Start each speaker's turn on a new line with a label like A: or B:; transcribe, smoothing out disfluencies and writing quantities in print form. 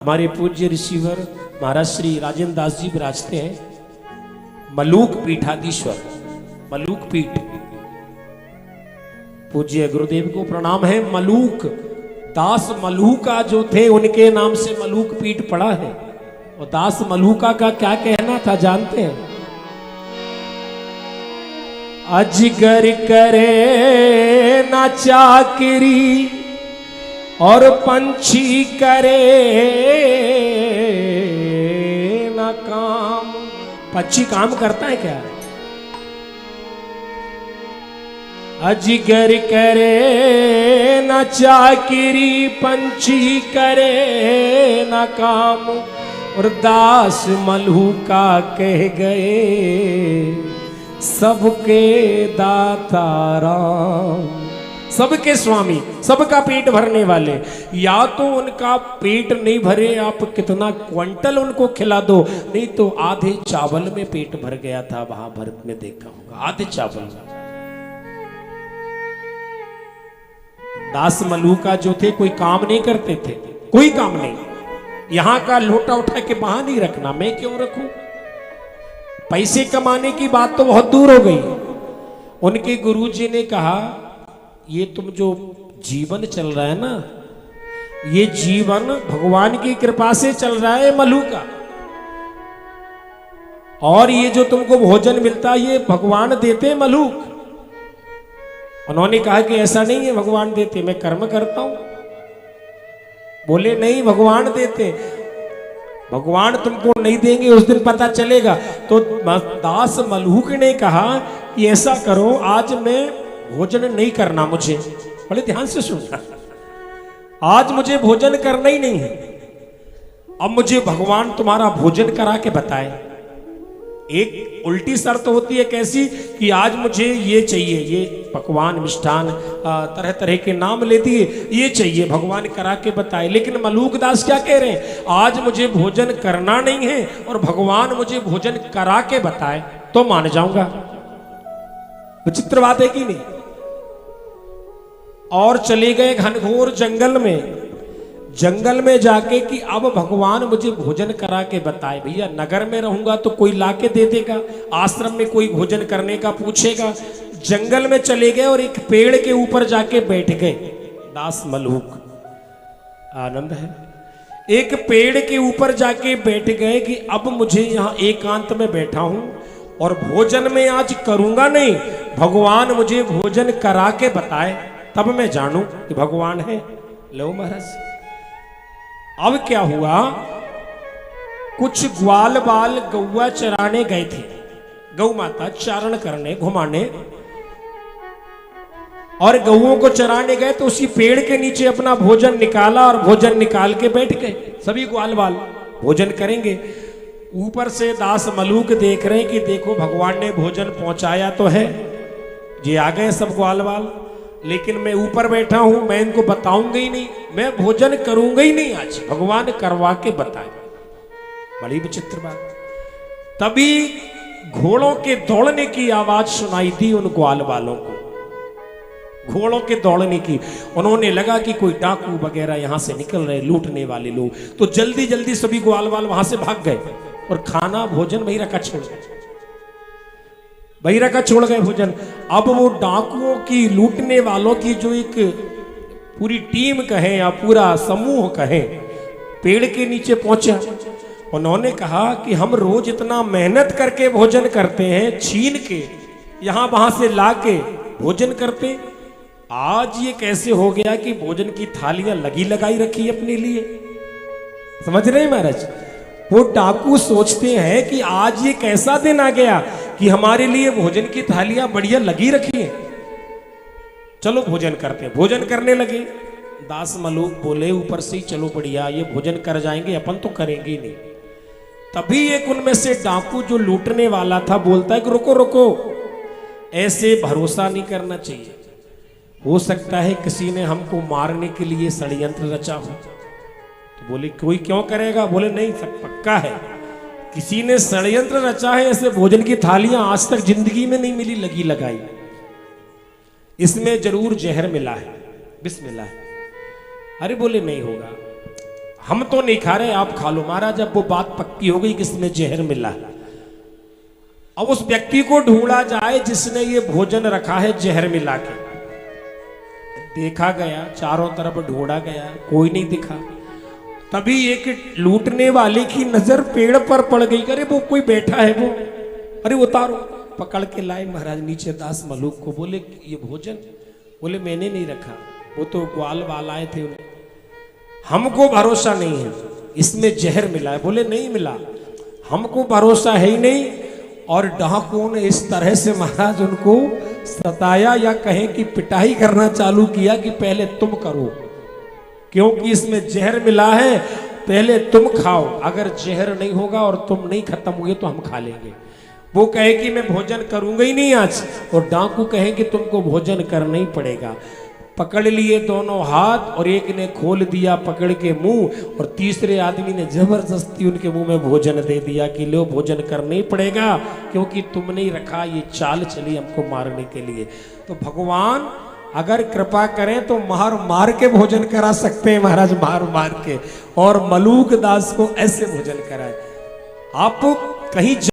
A: हमारे पूज्य ऋषिवर महाराज श्री राजेंद्र दास जी विराजते हैं मलूक पीठाधीश्वर। मलूक पीठ पूज्य गुरुदेव को प्रणाम है। मलूक दास मलूका जो थे उनके नाम से मलूक पीठ पड़ा है। और दास मलूका का क्या कहना था जानते हैं? अजगर करे ना चाकरी और पंछी करे ना काम। पंछी काम करता है क्या? अजगर करे ना चाकरी पंछी करे ना काम। और दास मलूका कह गए सबके दाता राम। सबके स्वामी, सबका पेट भरने वाले। या तो उनका पेट नहीं भरे आप कितना क्विंटल उनको खिला दो, नहीं तो आधे चावल में पेट भर गया था महाभारत में देखा होगा। आधे चावल। दास मलूका जो थे कोई काम नहीं करते थे, कोई काम नहीं। यहां का लोटा उठा के वहां नहीं रखना, मैं क्यों रखूं? पैसे कमाने की बात तो बहुत दूर हो गई। उनके गुरुजी ने कहा ये तुम जो जीवन चल रहा है ना, ये जीवन भगवान की कृपा से चल रहा है मलूका। और ये जो तुमको भोजन मिलता है ये भगवान देते मलूक। उन्होंने कहा कि ऐसा नहीं है भगवान देते, मैं कर्म करता हूं। बोले नहीं भगवान देते। भगवान तुमको नहीं देंगे उस दिन पता चलेगा। तो दास मलूक ने कहा कि ऐसा करो आज मैं भोजन नहीं करना, मुझे बड़े ध्यान से सुनना, आज मुझे भोजन करना ही नहीं है। अब मुझे भगवान तुम्हारा भोजन करा के बताए। एक उल्टी शर्त होती है कैसी कि आज मुझे ये चाहिए, ये पकवान मिष्ठान तरह तरह के नाम ले दिए, ये चाहिए भगवान करा के बताए। लेकिन मलूक दास क्या कह रहे हैं? आज मुझे भोजन करना नहीं है और भगवान मुझे भोजन करा के बताए तो मान जाऊंगा। विचित्र बात है कि नहीं? और चले गए घनघोर जंगल में। जंगल में जाके कि अब भगवान मुझे भोजन करा के बताए। भैया नगर में रहूंगा तो कोई लाके दे देगा, आश्रम में कोई भोजन करने का पूछेगा। जंगल में चले गए और एक पेड़ के ऊपर जाके बैठ गए दास मलूक। आनंद है। एक पेड़ के ऊपर जाके बैठ गए कि अब मुझे यहां एकांत में बैठा हूं और भोजन में आज करूंगा नहीं, भगवान मुझे भोजन करा के बताए तब मैं जानू कि भगवान है। लो महाराज अब क्या हुआ? कुछ ग्वाल बाल गौवा चराने गए थे, गौ माता चारण करने घुमाने। और गौओं को चराने गए तो उसी पेड़ के नीचे अपना भोजन निकाला और भोजन निकाल के बैठ गए। सभी ग्वाल बाल भोजन करेंगे। ऊपर से दास मलूक देख रहे हैं कि देखो भगवान ने भोजन पहुंचाया तो है। ये आ गए सब ग्वाल बाल, लेकिन मैं ऊपर बैठा हूं, मैं इनको बताऊंगा ही नहीं, मैं भोजन करूंगा ही नहीं आज, भगवान करवा के बताए। बड़ी विचित्र बात। तभी घोड़ों के दौड़ने की आवाज सुनाई दी उन ग्वाल बालों को। घोड़ों के दौड़ने की। उन्होंने लगा कि कोई डाकू वगैरह यहां से निकल रहे, लूटने वाले लोग। तो जल्दी जल्दी सभी ग्वाल बाल वहां से भाग गए और खाना भोजन वही रखा छोड़ गए। वही रखा छोड़ गए भोजन। अब वो डाकुओं की, लूटने वालों की जो एक पूरी टीम कहें या पूरा समूह कहें, पेड़ के नीचे पहुंचा। उन्होंने कहा कि हम रोज इतना मेहनत करके भोजन करते हैं, छीन के यहां वहां से लाके भोजन करते, आज ये कैसे हो गया कि भोजन की थालियां लगी लगाई रखी अपने लिए? समझ रहे हैं महाराज? वो डाकू सोचते हैं कि आज ये कैसा दिन आ गया कि हमारे लिए भोजन की थालियां बढ़िया लगी रखी हैं, चलो भोजन करते हैं। भोजन करने लगे। दास मलूक बोले ऊपर से ही चलो बढ़िया, ये भोजन कर जाएंगे, अपन तो करेंगे ही नहीं। तभी एक उनमें से डाकू जो लूटने वाला था बोलता है कि रुको रुको, ऐसे भरोसा नहीं करना चाहिए। हो सकता है किसी ने हमको मारने के लिए षड्यंत्र रचा हो। तो बोले कोई क्यों करेगा? बोले नहीं, सब पक्का है, किसी ने षड्यंत्र रचा है। ऐसे भोजन की थालियां आज तक जिंदगी में नहीं मिली लगी लगाई। इसमें जरूर जहर मिला है, विष मिला है। अरे बोले नहीं होगा, हम तो नहीं खा रहे, आप खा लो। महाराज जब वो बात पक्की हो गई कि इसमें जहर मिला, अब उस व्यक्ति को ढूंढा जाए जिसने ये भोजन रखा है जहर मिला के। देखा गया, चारों तरफ ढूंढा गया, कोई नहीं दिखा। तभी एक लूटने वाले की नजर पेड़ पर पड़ गई। अरे वो कोई बैठा है, वो अरे उतारो। पकड़ के लाए महाराज नीचे दास मलूक को। बोले ये भोजन? बोले मैंने नहीं रखा, वो तो ग्वाल वाल आए थे, हमको भरोसा नहीं है, इसमें जहर मिला है। बोले नहीं मिला, हमको भरोसा है ही नहीं। और डाकुओं ने इस तरह से महाराज उनको सताया, या कहें कि पिटाई करना चालू किया कि पहले तुम करो, क्योंकि इसमें जहर मिला है, पहले तुम खाओ। अगर जहर नहीं होगा और तुम नहीं खत्म हुए तो हम खा लेंगे। वो कहे कि मैं भोजन करूंगा ही नहीं आज, और डाकू कहे कि तुमको भोजन करना ही पड़ेगा। पकड़ लिए दोनों हाथ, और एक ने खोल दिया पकड़ के मुंह, और तीसरे आदमी ने जबरदस्ती उनके मुंह में भोजन दे दिया कि लो भोजन करना ही पड़ेगा, क्योंकि तुमने ही रखा। ये चाल चली हमको मारने के लिए। तो भगवान अगर कृपा करें तो मार मार के भोजन करा सकते हैं महाराज, मार मार के। और मलूक दास को ऐसे भोजन कराए। आप कहीं